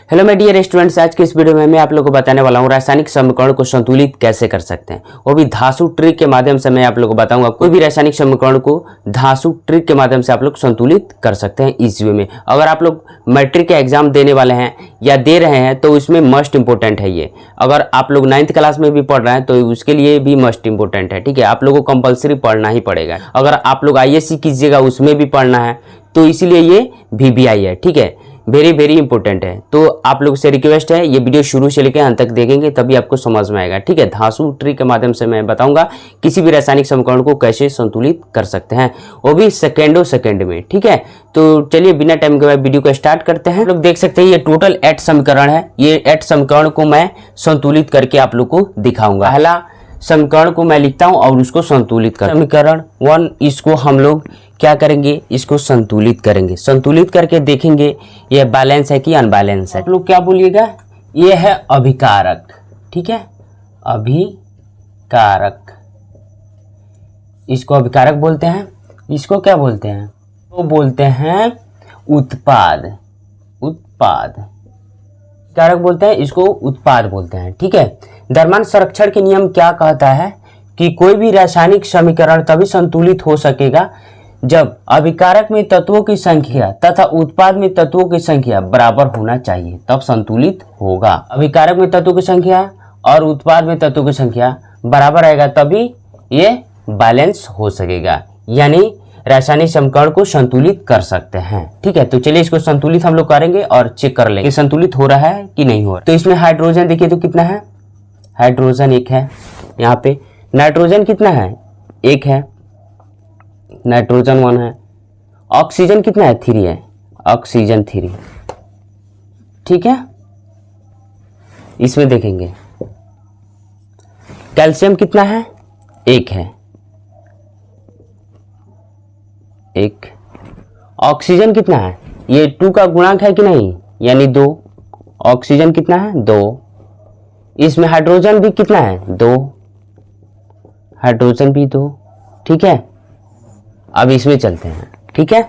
Hello my dear students, आज के इस वीडियो में मैं आप लोगों को बताने वाला हूँ रासायनिक समीकरण को संतुलित कैसे कर सकते हैं, वो भी धांसू ट्रिक के माध्यम से। मैं आप लोगों को बताऊंगा कोई भी रासायनिक समीकरण को धांसू ट्रिक के माध्यम से आप लोग संतुलित कर सकते हैं इस वे में। अगर आप लोग मैट्रिक का एग्जाम देने वाले हैं या दे रहे हैं तो इसमें मस्ट इंपॉर्टेंट है ये। अगर आप लोग 9th क्लास में भी पढ़ रहे हैं तो उसके लिए भी मस्ट इंपॉर्टेंट है, ठीक है। आप लोगों को कंपलसरी पढ़ना ही पड़ेगा। अगर आप लोग ISC कीजिएगा उसमें भी पढ़ना है, तो इसीलिए ये VBI है, ठीक है। वेरी इंपॉर्टेंट है। तो आप लोग से रिक्वेस्ट है ये वीडियो शुरू से लेकर अंत तक देखेंगे तभी आपको समझ में आएगा, ठीक है। धांसू ट्रिक के माध्यम से मैं बताऊंगा किसी भी रासायनिक समीकरण को कैसे संतुलित कर सकते हैं, वो भी सेकेंड में, ठीक है। तो चलिए बिना टाइम के बाद वीडियो को स्टार्ट करते हैं। लोग देख सकते हैं ये टोटल 8 समीकरण है। ये 8 समीकरण को मैं संतुलित करके आप लोग को दिखाऊंगा। पहला समीकरण को मैं लिखता हूं और उसको संतुलित कर। समीकरण 1, इसको हम लोग क्या करेंगे, इसको संतुलित करेंगे। संतुलित करके देखेंगे ये बैलेंस है कि अनबैलेंस है। आप लोग क्या बोलिएगा, ये है अभिकारक, ठीक है। अभिकारक, इसको अभिकारक बोलते हैं। इसको क्या बोलते हैं, तो बोलते हैं उत्पाद। कारक बोलते हैं, इसको उत्पाद बोलते हैं, ठीक है। द्रव्यमान संरक्षण के नियम क्या कहता है कि कोई भी रासायनिक समीकरण तभी संतुलित हो सकेगा जब अभिकारक में तत्वों की संख्या तथा उत्पाद में तत्वों की संख्या बराबर होना चाहिए, तब संतुलित होगा। अभिकारक में तत्वों की संख्या और उत्पाद में तत्वों की संख्या बराबर रहेगा तभी ये बैलेंस हो सकेगा, यानी रासायनिक समीकरण को संतुलित कर सकते हैं, ठीक है। तो चलिए इसको संतुलित हम लोग करेंगे और चेक कर लेंगे संतुलित हो रहा है कि नहीं हो रहा। तो इसमें हाइड्रोजन देखिए तो कितना है, हाइड्रोजन 1 है। यहाँ पे नाइट्रोजन कितना है, 1 है। नाइट्रोजन 1 है। ऑक्सीजन कितना है, 3 है। ऑक्सीजन 3, ठीक है। इसमें देखेंगे कैल्शियम कितना है, 1 है। 1। ऑक्सीजन कितना है, ये 2 का गुणांक है कि नहीं, यानी 2। ऑक्सीजन कितना है, 2। इसमें हाइड्रोजन भी कितना है, 2। हाइड्रोजन भी 2, ठीक है। अब इसमें चलते हैं, ठीक है।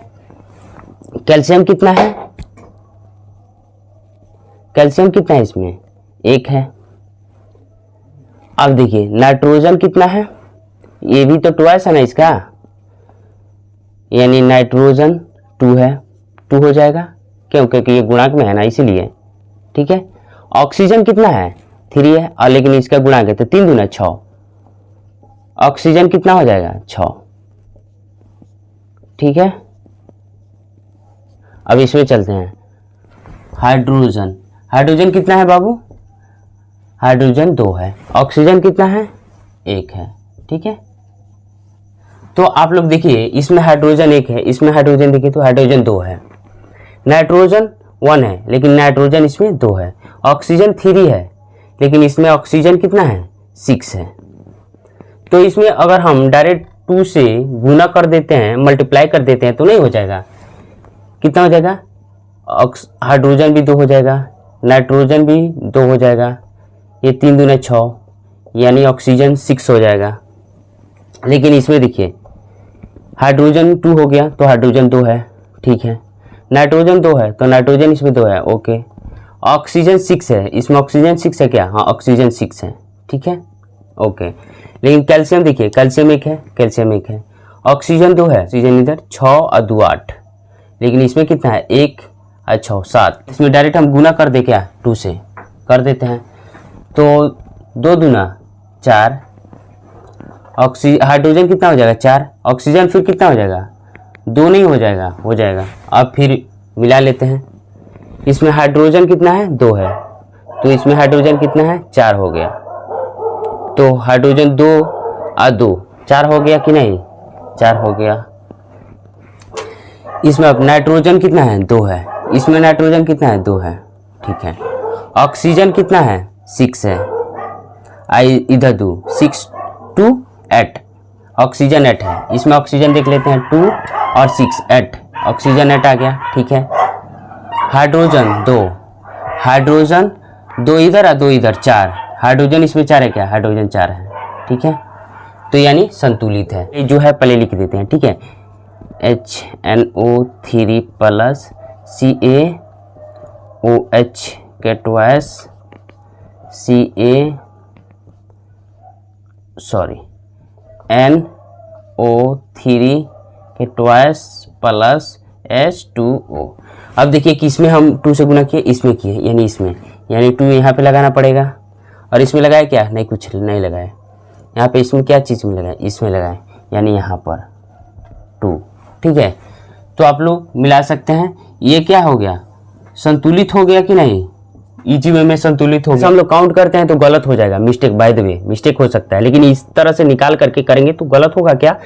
कैल्शियम कितना है, कैल्शियम कितना है इसमें, 1 है। अब देखिए नाइट्रोजन कितना है, ये भी तो ट्वाइस है ना इसका, यानी नाइट्रोजन 2 है। 2 हो जाएगा, क्यों, क्योंकि ये गुणांक में है ना, इसीलिए, ठीक है। ऑक्सीजन कितना है, 3 है, और लेकिन इसका गुणांक है तो 3 दूना 6। ऑक्सीजन कितना हो जाएगा, 6, ठीक है। अब इसमें चलते हैं हाइड्रोजन। हाइड्रोजन कितना है बाबू, हाइड्रोजन 2 है। ऑक्सीजन कितना है, 1 है, ठीक है। तो आप लोग देखिए इसमें हाइड्रोजन 1 है, इसमें हाइड्रोजन देखिए तो हाइड्रोजन 2 है। नाइट्रोजन 1 है लेकिन नाइट्रोजन इसमें 2 है। ऑक्सीजन 3 है लेकिन इसमें ऑक्सीजन कितना है, 6 है। तो इसमें अगर हम डायरेक्ट 2 से गुना कर देते हैं, मल्टीप्लाई कर देते हैं तो नहीं हो जाएगा। कितना हो जाएगा, हाइड्रोजन भी 2 हो जाएगा, नाइट्रोजन भी 2 हो जाएगा, ये 3 दूना 6, यानी ऑक्सीजन 6 हो जाएगा। लेकिन इसमें देखिए हाइड्रोजन 2 हो गया तो हाइड्रोजन 2 है, ठीक है। नाइट्रोजन 2 है तो नाइट्रोजन इसमें 2 है, ओके। ऑक्सीजन 6 है, इसमें ऑक्सीजन 6 है क्या, हाँ ऑक्सीजन 6 है, ठीक है, ओके। लेकिन कैल्शियम देखिए, कैल्शियम 1 है, कैल्शियम 1 है। ऑक्सीजन 2 है, ऑक्सीजन इधर 6 और 2 8, लेकिन इसमें कितना है, 1 और 6 7। इसमें डायरेक्ट हम गुना कर दे क्या, 2 से कर देते हैं तो 2 दूना 4। हाइड्रोजन कितना हो जाएगा, 4। ऑक्सीजन फिर कितना हो जाएगा, 2 नहीं हो जाएगा, हो जाएगा। अब फिर मिला लेते हैं, इसमें हाइड्रोजन कितना है, 2 है, तो इसमें हाइड्रोजन कितना है, 4 हो गया। तो हाइड्रोजन 2 और 2 4 हो गया कि नहीं, 4 हो गया। इसमें अब नाइट्रोजन कितना है, 2 है। इसमें नाइट्रोजन कितना है, 2 है, ठीक है। ऑक्सीजन कितना है, 6 है। इधर 2 6 2 8, ऑक्सीजन 8 है। इसमें ऑक्सीजन देख लेते हैं, 2 और 6 8, ऑक्सीजन 8 आ गया, ठीक है। हाइड्रोजन 2, हाइड्रोजन 2 इधर और 2 इधर, 4। हाइड्रोजन इसमें 4 है क्या, हाइड्रोजन 4 है, ठीक है। तो यानी संतुलित है। ये जो है पहले लिख देते हैं, ठीक है। HNO3 प्लस CaOH के ट्वाइस NO3 के ट्वाइस प्लस H2O। अब देखिए कि इसमें हम 2 से गुना किए, इसमें किए, यानी इसमें, यानी 2 यहाँ पे लगाना पड़ेगा। और इसमें लगाया क्या? नहीं, कुछ नहीं लगाया। यहाँ पे इसमें क्या चीज़ में लगाए? इसमें लगाए, यानी यहाँ पर 2। ठीक है, तो आप लोग मिला सकते हैं। ये क्या हो गया? संतुलित हो गया कि नहीं? इजी वे में संतुलित हो गया। हम लोग काउंट करते हैं तो गलत हो जाएगा, mistake, by the way mistake हो सकता है, लेकिन इस तरह से निकाल करके करेंगे तो गलत होगा क्या?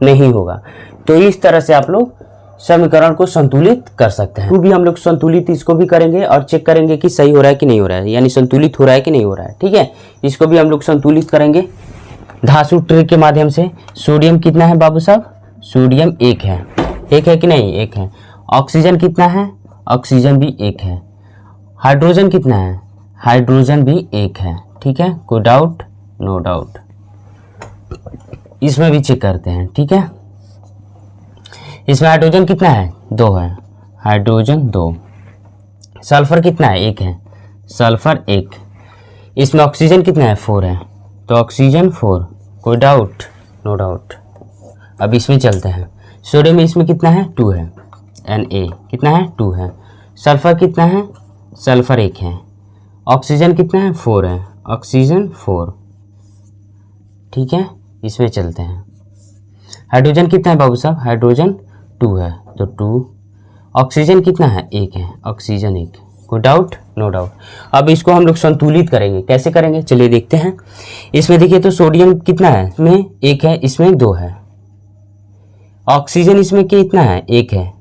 नहीं होगा। तो इस तरह से आप लोग समीकरण को संतुलित कर सकते हैं। तो भी हम लोग संतुलित इसको भी करेंगे और चेक करेंगे कि सही हो रहा है कि नहीं हो रहा है, यानी संतुलित हो रहा है कि नहीं हो रहा है। ठीक है, इसको भी हम लोग संतुलित करेंगे धातु ट्रिक के माध्यम से। सोडियम कितना है बाबू साहब? सोडियम 1 है। 1 है कि नहीं? 1 है। ऑक्सीजन कितना है? ऑक्सीजन भी 1 है। हाइड्रोजन कितना है? हाइड्रोजन भी 1 है। ठीक है, कोई डाउट? No doubt. इसमें भी चेक करते हैं। ठीक है, इसमें हाइड्रोजन कितना है? 2 है। हाइड्रोजन 2। सल्फर कितना है? 1 है। सल्फर 1। इसमें ऑक्सीजन कितना है? 4 है। तो ऑक्सीजन 4। कोई डाउट? No doubt. अब इसमें चलते हैं। सोडियम इसमें कितना है? 2 है। Na कितना है? 2 है। सल्फर कितना है? सल्फर 1 है। ऑक्सीजन कितना है? 4 है। ऑक्सीजन 4। ठीक है, इसमें चलते हैं। हाइड्रोजन कितना है बाबू साहब? हाइड्रोजन 2 है, तो 2। ऑक्सीजन कितना है? 1 है। ऑक्सीजन 1। कोई डाउट? No doubt. अब इसको हम लोग संतुलित करेंगे। कैसे करेंगे चलिए देखते हैं। इसमें देखिए तो सोडियम कितना है? इसमें 1 है, इसमें 2 है। ऑक्सीजन इसमें कितना है? 1 है।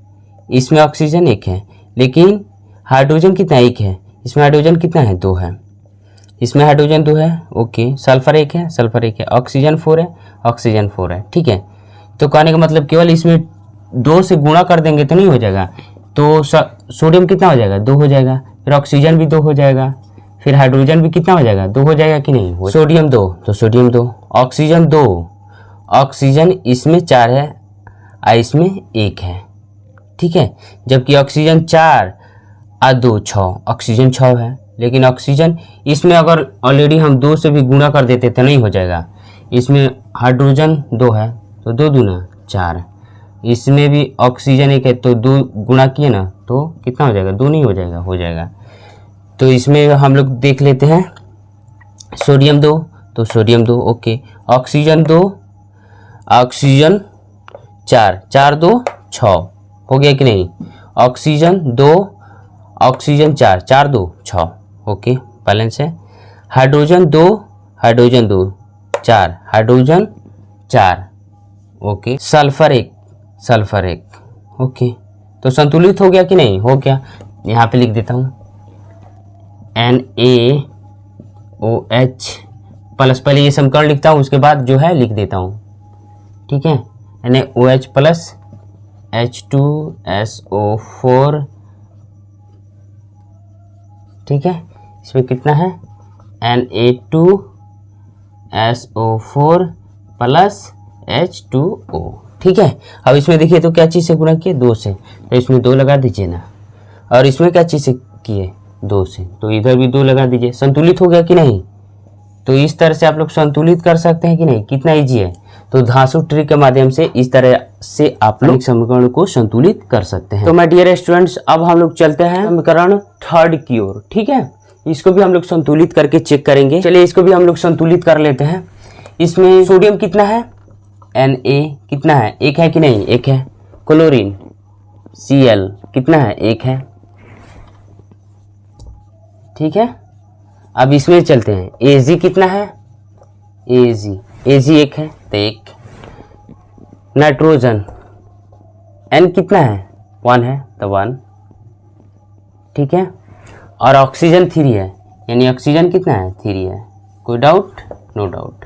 इसमें ऑक्सीजन 1 है, लेकिन हाइड्रोजन कितना? 1 है। इसमें हाइड्रोजन कितना है? 2 है। इसमें हाइड्रोजन 2 है। ओके, सल्फर 1 है। सल्फर 1 है। ऑक्सीजन 4 है। ऑक्सीजन 4 है। ठीक है, तो कहने का मतलब केवल इसमें 2 से गुणा कर देंगे तो नहीं हो जाएगा। तो सोडियम कितना हो जाएगा? 2 हो जाएगा। फिर ऑक्सीजन भी 2 हो जाएगा। फिर हाइड्रोजन भी कितना हो जाएगा? 2 हो जाएगा कि नहीं? सोडियम 2, तो सोडियम 2। ऑक्सीजन 2। ऑक्सीजन इसमें 4 है और इसमें 1 है। ठीक है, जबकि ऑक्सीजन 4 और 2 6, ऑक्सीजन 6 है। लेकिन ऑक्सीजन इसमें अगर ऑलरेडी हम 2 से भी गुणा कर देते तो नहीं हो जाएगा। इसमें हाइड्रोजन 2 है, तो 2 दूना 4। इसमें भी ऑक्सीजन 1 है, तो 2 गुणा किए ना तो कितना हो जाएगा? 2 नहीं हो जाएगा? हो जाएगा। तो इसमें हम लोग देख लेते हैं। सोडियम 2, तो सोडियम 2। ओके, ऑक्सीजन 2, ऑक्सीजन 4, 4 2 6 हो गया कि नहीं? Oxygen 2, oxygen 4, 4 2 6। ओके, बैलेंस है। Hydrogen 2, hydrogen 2 4, hydrogen 4। Okay, sulphur 1, sulphur 1। Okay, तो संतुलित हो गया कि नहीं? हो गया। यहाँ पे लिख देता हूँ NaOH प्लस, पहले ये समीकरण लिखता हूँ, उसके बाद जो है लिख देता हूँ। ठीक है, NaOH प्लस H2SO4। ठीक है, इसमें कितना है? Na2SO4 plus H2O। ठीक है, अब इसमें देखिए तो क्या चीज़ से गुणा किए? 2 से, तो इसमें 2 लगा दीजिए ना। और इसमें क्या चीज़ से किए? 2 से, तो इधर भी 2 लगा दीजिए। संतुलित हो गया कि नहीं? तो इस तरह से आप लोग संतुलित कर सकते हैं कि नहीं? कितना इजी है। तो धांसू ट्रिक के माध्यम से इस तरह से आप लोग समीकरण को संतुलित कर सकते हैं। तो माय डियर स्टूडेंट्स, अब हम लोग चलते हैं समीकरण 3 की ओर। ठीक है, इसको भी हम लोग संतुलित करके चेक करेंगे। चलिए इसको भी हम लोग संतुलित कर लेते हैं। इसमें सोडियम कितना है? Na कितना है? 1 है कि नहीं? 1 है। क्लोरीन Cl कितना है? 1 है। ठीक है, अब इसमें चलते हैं। Ag कितना है? Ag 1 है, तो 1। नाइट्रोजन N कितना है? 1 है, तो 1। ठीक है, और ऑक्सीजन 3 है, यानी ऑक्सीजन कितना है? 3 है। कोई डाउट? No doubt.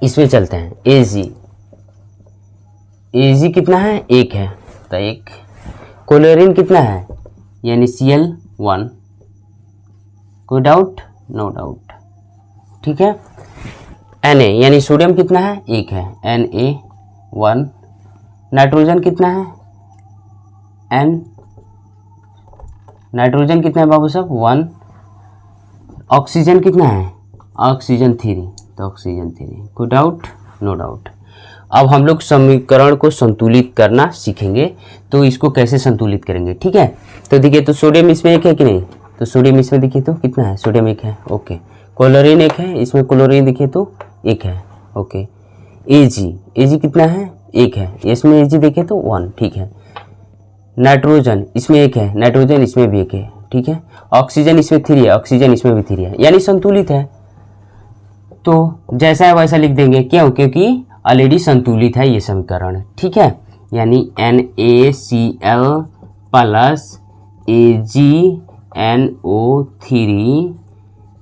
इसमें चलते हैं। Ag कितना है? 1 है, तो 1। क्लोरीन कितना है? यानी Cl1। कोई डाउट? No doubt. ठीक है, Na यानी सोडियम कितना है? 1 है, Na1। नाइट्रोजन कितना है? नाइट्रोजन कितना है बाबू साहब 1, ऑक्सीजन कितना है, ऑक्सीजन 3, तो ऑक्सीजन 3, कोई डाउट, नो डाउट। अब हम लोग समीकरण को संतुलित करना सीखेंगे, तो इसको कैसे संतुलित करेंगे, ठीक है। तो देखिए, तो सोडियम इसमें एक है कि नहीं, तो सोडियम इसमें देखिए तो कितना है, सोडियम एक है, ओके। क्लोरीन एक है, इसमें क्लोरीन देखिए तो एक है, ओके। एजी कितना है, एक है, इसमें एजी देखे तो 1, ठीक है। नाइट्रोजन इसमें एक है, नाइट्रोजन इसमें भी एक है, ठीक है। ऑक्सीजन इसमें 3 है, ऑक्सीजन इसमें भी 3 है, यानी संतुलित है। तो जैसा है वैसा लिख देंगे, क्यों, क्योंकि ऑलरेडी संतुलित है ये समीकरण, ठीक है। यानी NaCl plus AgNO3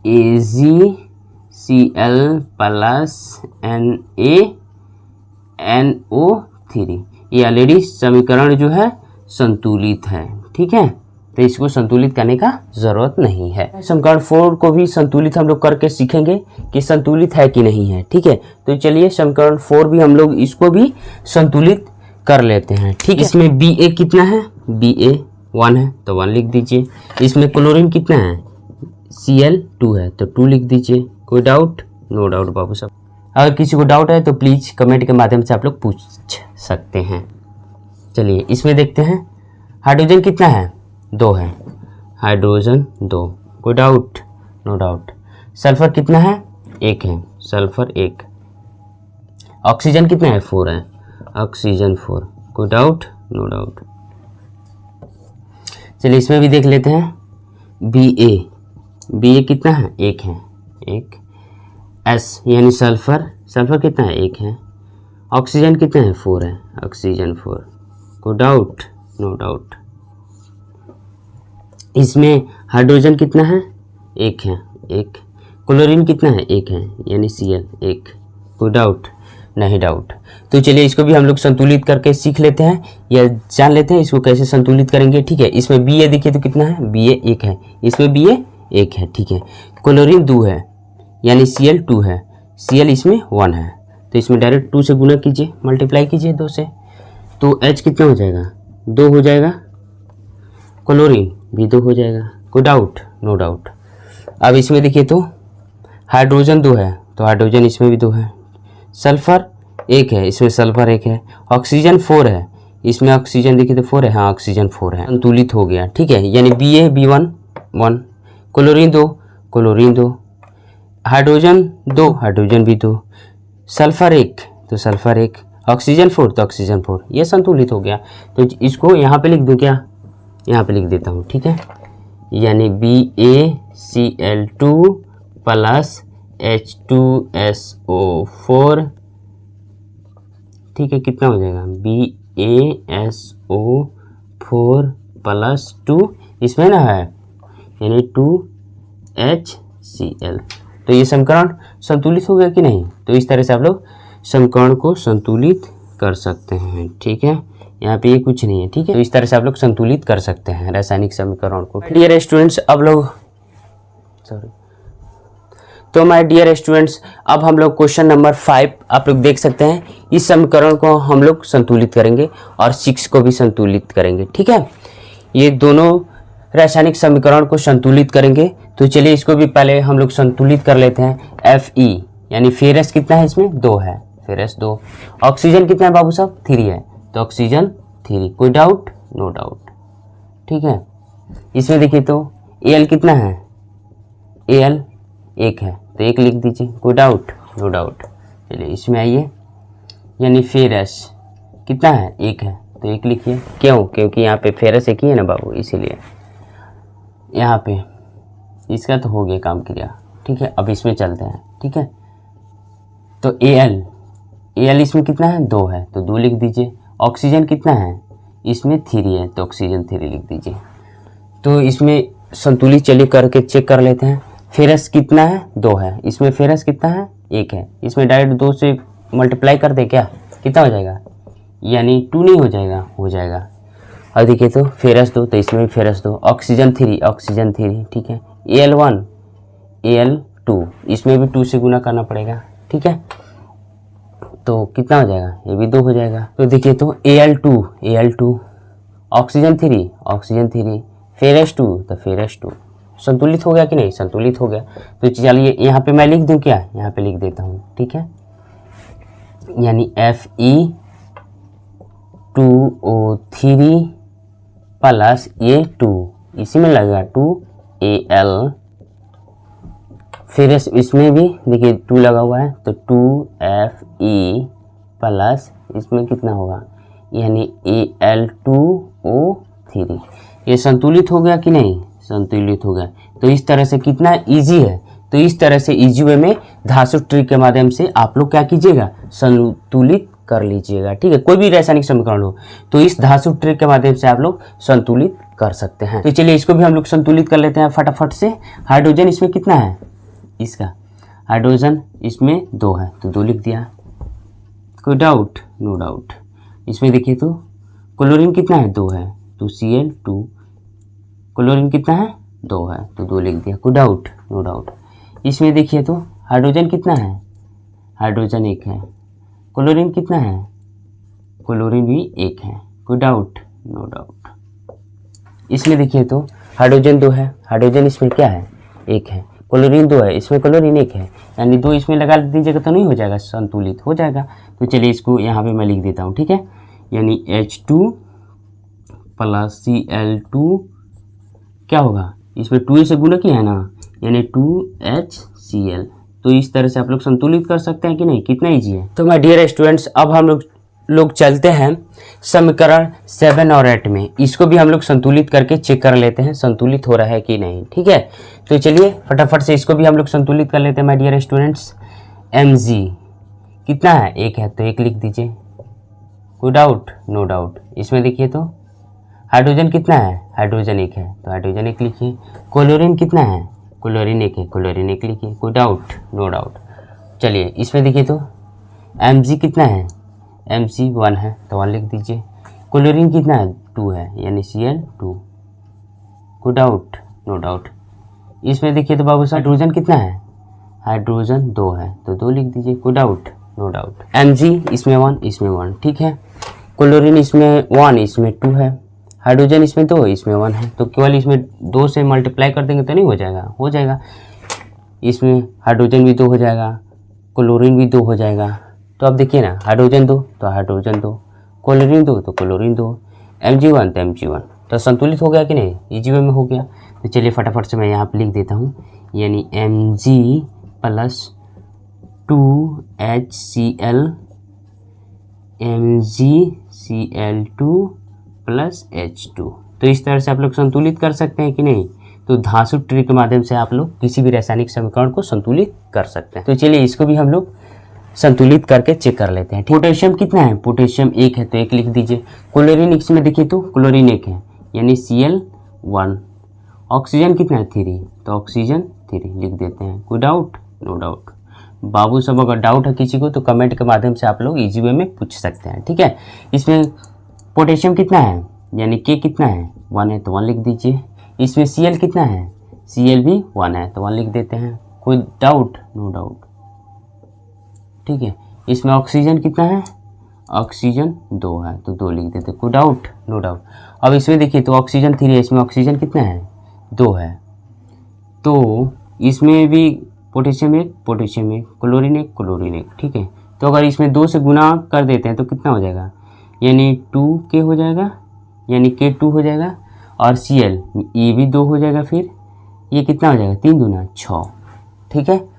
AgCl plus NaNO3, ये ऑलरेडी समीकरण जो है संतुलित है, ठीक है। तो इसको संतुलित करने का जरूरत नहीं है। समीकरण 4 को भी संतुलित हम लोग करके सीखेंगे कि संतुलित है कि नहीं है, ठीक है। तो चलिए समीकरण 4 भी हम लोग इसको भी संतुलित कर लेते हैं, ठीक है। इसमें Ba कितना है, Ba 1 है, तो 1 लिख दीजिए। इसमें क्लोरीन कितना है, Cl 2 है, तो 2 लिख दीजिए। कोई डाउट, नो डाउट बाबू साहब। अगर किसी को डाउट है तो प्लीज कमेंट के माध्यम से आप लोग पूछ सकते हैं। चलिए इसमें देखते हैं, हाइड्रोजन कितना है, 2 है, हाइड्रोजन 2, कोई डाउट, नो डाउट। सल्फर कितना है, 1 है, सल्फर 1। ऑक्सीजन कितना है, 4 है, ऑक्सीजन 4, कोई डाउट, नो डाउट। चलिए इसमें भी देख लेते हैं, Ba कितना है, 1 है, 1। S यानी सल्फर कितना है, 1 है। ऑक्सीजन कितना है, 4 है, ऑक्सीजन 4, कोई डाउट, नो डाउट। इसमें हाइड्रोजन कितना है, 1 है, 1। क्लोरीन कितना है, 1 है, यानी Cl 1, कोई डाउट, नहीं डाउट। तो चलिए इसको भी हम लोग संतुलित करके सीख लेते हैं या जान लेते हैं इसको कैसे संतुलित करेंगे, ठीक है। इसमें Ba देखिए तो कितना है, Ba 1 है, इसमें Ba 1 है, ठीक है। क्लोरीन 2 है, यानी Cl 2 है, Cl इसमें 1 है, तो इसमें डायरेक्ट 2 से गुना कीजिए, मल्टीप्लाई कीजिए 2 से, तो H कितना हो जाएगा, 2 हो जाएगा। क्लोरीन भी 2 हो जाएगा, कोई डाउट, नो डाउट। अब इसमें देखिए तो हाइड्रोजन 2 है, तो हाइड्रोजन इसमें भी 2 है। सल्फर 1 है, इसमें सल्फर 1 है। ऑक्सीजन 4 है, इसमें ऑक्सीजन देखिए तो 4 है, हाँ ऑक्सीजन 4 है, संतुलित हो गया, ठीक है। यानी Ba 1, क्लोरीन 2, हाइड्रोजन 2, हाइड्रोजन भी 2, सल्फर 1, तो सल्फर 1, ऑक्सीजन 4, तो ऑक्सीजन 4, ये संतुलित हो गया। तो इसको यहाँ पे लिख दूँ क्या, यहाँ पे लिख देता हूँ, ठीक है। यानी BaCl2 प्लस H2SO4, ठीक है, कितना हो जाएगा, BaSO4 प्लस 2, इसमें ना है, यानी 2HCl। तो ये समीकरण संतुलित हो गया कि नहीं। तो इस तरह से आप लोग समीकरण को संतुलित कर सकते हैं, ठीक है। यहाँ पे ये कुछ नहीं है, ठीक है। तो इस तरह से आप लोग संतुलित कर सकते हैं रासायनिक समीकरण को। डियर स्टूडेंट्स, तो माय डियर स्टूडेंट्स, अब हम लोग क्वेश्चन नंबर 5 आप लोग देख सकते हैं। इस समीकरण को हम लोग संतुलित करेंगे और 6 को भी संतुलित करेंगे, ठीक है। ये दोनों रासायनिक समीकरण को संतुलित करेंगे। तो चलिए इसको भी पहले हम लोग संतुलित कर लेते हैं। Fe यानी फेरस कितना है, इसमें 2 है, फेरस 2। ऑक्सीजन कितना है बाबू साहब, 3 है, तो ऑक्सीजन 3, कोई डाउट, नो डाउट, ठीक है। इसमें देखिए तो Al कितना है, Al 1 है, तो 1 लिख दीजिए, कोई डाउट, नो डाउट। चलिए इसमें आइए, यानी फेरस कितना है, 1 है, तो 1 लिखिए। क्यों, क्योंकि यहाँ पे फेरस 1 ही है ना बाबू, इसीलिए यहाँ पे इसका तो हो गया काम क्रिया, ठीक है। अब इसमें चलते हैं, ठीक है। तो Al इसमें कितना है, 2 है, तो 2 लिख दीजिए। ऑक्सीजन कितना है, इसमें 3 है, तो ऑक्सीजन 3 लिख दीजिए। तो इसमें संतुलित चलिए करके चेक कर लेते हैं। फेरस कितना है, 2 है, इसमें फेरस कितना है, 1 है, इसमें डायरेक्ट 2 से मल्टीप्लाई कर दे, क्या कितना हो जाएगा, यानी 2 नहीं हो जाएगा, हो जाएगा। और देखिए तो फेरस 2, तो इसमें भी फेरस 2। ऑक्सीजन 3, ठीक है। Al1 Al2, इसमें भी 2 से गुना करना पड़ेगा, ठीक है। तो कितना हो जाएगा, ये भी 2 हो जाएगा। तो देखिए तो Al2 ऑक्सीजन 3, Ferrous 2 तो Ferrous 2 संतुलित हो गया कि नहीं, संतुलित हो गया। तो चलिए यहाँ पे मैं लिख दूँ क्या, यहाँ पे लिख देता हूँ, ठीक है, यानी Fe2O3 प्लस ये 2 इसी में लगेगा 2Al, फिर इसमें भी देखिए 2 लगा हुआ है तो 2Fe प्लस इसमें कितना होगा, यानी Al2O3। ये संतुलित हो गया कि नहीं, संतुलित हो गया। तो इस तरह से कितना इजी है, तो इस तरह से इजी वे में धातु ट्रिक के माध्यम से आप लोग क्या कीजिएगा, संतुलित कर लीजिएगा, ठीक है। कोई भी रासायनिक समीकरण हो तो इस धातु ट्रिक के माध्यम से आप लोग संतुलित कर सकते हैं। तो चलिए इसको भी हम लोग संतुलित कर लेते हैं फटाफट से। हाइड्रोजन इसमें कितना है, इसका हाइड्रोजन इसमें 2 है तो 2 लिख दिया, कोई डाउट, नो डाउट। इसमें देखिए तो क्लोरीन कितना है, 2 है तो Cl2, क्लोरीन कितना है, 2 है तो 2 लिख दिया, कोई डाउट, नो डाउट। इसमें देखिए तो हाइड्रोजन कितना है, हाइड्रोजन 1 है, क्लोरीन कितना है, क्लोरीन भी 1 है, कोई डाउट, नो डाउट। इसमें देखिए तो हाइड्रोजन 2 है, हाइड्रोजन इसमें क्या है, 1 है, क्लोरीन 2 है, इसमें क्लोरीन 1 है, यानी 2 इसमें लगा दीजिएगा तो नहीं हो जाएगा, संतुलित हो जाएगा। तो चलिए इसको यहाँ पे मैं लिख देता हूँ, ठीक है, यानी H2 प्लस Cl2 क्या होगा, इसमें 2 से गुणा किया है ना, यानी 2HCl। तो इस तरह से आप लोग संतुलित कर सकते हैं कि नहीं, कितना ईजी है। तो माय डियर स्टूडेंट्स, अब हम लोग चलते हैं समीकरण 7 और 8 में। इसको भी हम लोग संतुलित करके चेक कर लेते हैं संतुलित हो रहा है कि नहीं, ठीक है। तो चलिए फटाफट से इसको भी हम लोग संतुलित कर लेते हैं माय डियर स्टूडेंट्स। Mg कितना है, 1 है तो 1 लिख दीजिए, कोई डाउट, नो डाउट। इसमें देखिए तो हाइड्रोजन कितना है, हाइड्रोजन 1 है तो हाइड्रोजन 1 लिखिए। क्लोरीन कितना है, क्लोरीन 1 है, क्लोरीन 1 लिखिए, कोई डाउट, नो डाउट। चलिए इसमें देखिए तो Mg कितना है, Mg 1 है तो 1 लिख दीजिए। क्लोरीन कितना है, 2 है, यानी Cl2, कोई डाउट, नो डाउट। इसमें देखिए तो बाबू साहब हाइड्रोजन कितना है, हाइड्रोजन 2 है तो 2 लिख दीजिए, कोई डाउट, नो डाउट। Mg इसमें 1, इसमें 1, ठीक है। क्लोरीन इसमें 1, इसमें 2 है, हाइड्रोजन इसमें 2, इसमें 1 है, तो केवल इसमें 2 से मल्टीप्लाई कर देंगे तो नहीं हो जाएगा, हो जाएगा। इसमें हाइड्रोजन भी 2 हो जाएगा, क्लोरीन भी 2 हो जाएगा। तो अब देखिए ना, हाइड्रोजन 2 तो हाइड्रोजन 2, क्लोरीन 2 तो क्लोरीन 2, Mg1 तो Mg1, तो संतुलित हो गया कि नहीं, इजी वे में हो गया। तो चलिए फटाफट से मैं यहाँ पे लिख देता हूँ, यानी Mg plus 2HCl, MgCl2 plus H2। तो इस तरह से आप लोग संतुलित कर सकते हैं कि नहीं। तो धातु ट्रिक के माध्यम से आप लोग किसी भी रासायनिक समीकरण को संतुलित कर सकते हैं। तो चलिए इसको भी हम लोग संतुलित करके चेक कर लेते हैं। पोटेशियम कितना है, पोटेशियम 1 है तो 1 लिख दीजिए। क्लोरीन इसमें देखिए तो क्लोरीन 1 है, यानी Cl1। ऑक्सीजन कितना है, 3, तो ऑक्सीजन 3 लिख देते हैं, कोई डाउट, नो डाउट। बाबू सब अगर डाउट है किसी को तो कमेंट के माध्यम से आप लोग इजी वे में पूछ सकते हैं, ठीक है। इसमें पोटेशियम कितना है, यानी K कितना है, 1 है तो 1 लिख दीजिए। इसमें Cl कितना है, Cl भी 1 है तो 1 लिख देते हैं, कोई डाउट, नो डाउट, ठीक है। इसमें ऑक्सीजन कितना है, ऑक्सीजन 2 है तो 2 लिख देते, कोई डाउट, नो डाउट। अब इसमें देखिए तो ऑक्सीजन 3 है, इसमें ऑक्सीजन कितना है, 2 है, तो इसमें भी पोटेशियम 1, पोटेशियम 1, क्लोरीन 1, क्लोरीन 1, ठीक है। तो अगर इसमें 2 से गुना कर देते हैं तो कितना हो जाएगा, यानी 2K हो जाएगा, यानी K2 हो जाएगा, और Cl ये भी 2 हो जाएगा, फिर ये कितना हो जाएगा, 3 दूना 6, ठीक है।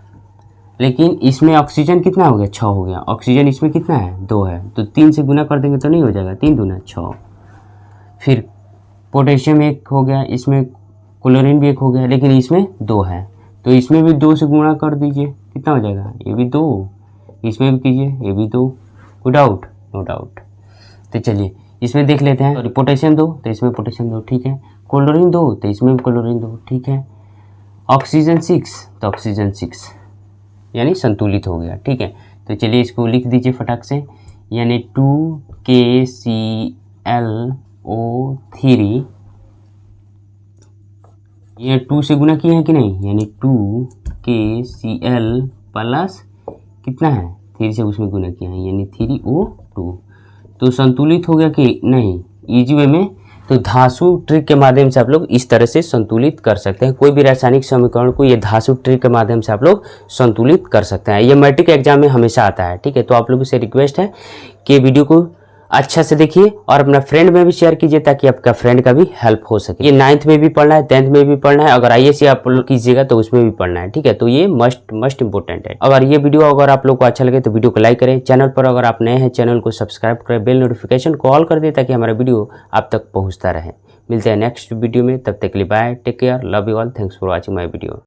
लेकिन इसमें ऑक्सीजन कितना हो गया, 6 हो गया। ऑक्सीजन इसमें कितना है, 2 है, तो 3 से गुना कर देंगे तो नहीं हो जाएगा, 3 दूना 6। फिर पोटेशियम 1 हो गया, इसमें क्लोरीन भी 1 हो गया, लेकिन इसमें 2 है तो इसमें भी 2 से गुणा कर दीजिए, कितना हो जाएगा, ये भी 2, इसमें भी कीजिए, ये भी 2, नो डाउट, नो डाउट। तो चलिए इसमें देख लेते हैं, पोटेशियम 2 तो इसमें पोटेशियम 2, ठीक है। क्लोरीन 2 तो इसमें क्लोरीन 2, ठीक है। ऑक्सीजन 6 तो ऑक्सीजन 6, यानी संतुलित हो गया, ठीक है। तो चलिए इसको लिख दीजिए फटाक से, यानी 2KClO3, ये 2 से गुना किए हैं कि नहीं, यानी 2KCl प्लस कितना है, 3 से उसमें गुना किया है, यानी 3O2। तो संतुलित हो गया कि नहीं, इजी वे में तो धांसू ट्रिक के माध्यम से आप लोग इस तरह से संतुलित कर सकते हैं। कोई भी रासायनिक समीकरण को ये धांसू ट्रिक के माध्यम से आप लोग संतुलित कर सकते हैं। ये मैट्रिक एग्जाम में हमेशा आता है, ठीक है। तो आप लोगों से रिक्वेस्ट है कि वीडियो को अच्छा से देखिए और अपना फ्रेंड में भी शेयर कीजिए ताकि आपका फ्रेंड का भी हेल्प हो सके। ये 9th में भी पढ़ना है, 10th में भी पढ़ना है, अगर IAC आप लोग कीजिएगा तो उसमें भी पढ़ना है, ठीक है। तो ये मस्ट इंपॉर्टेंट है। अगर ये वीडियो अगर आप लोग को अच्छा लगे तो वीडियो को लाइक करें। चैनल पर अगर आप नए हैं चैनल को सब्सक्राइब करें, बेल नोटिफिकेशन को ऑल कर दें ताकि हमारा वीडियो आप तक पहुँचता रहे। मिलते हैं नेक्स्ट वीडियो में, तब तक के लिए bye, take care, love you all, thanks for watching my video.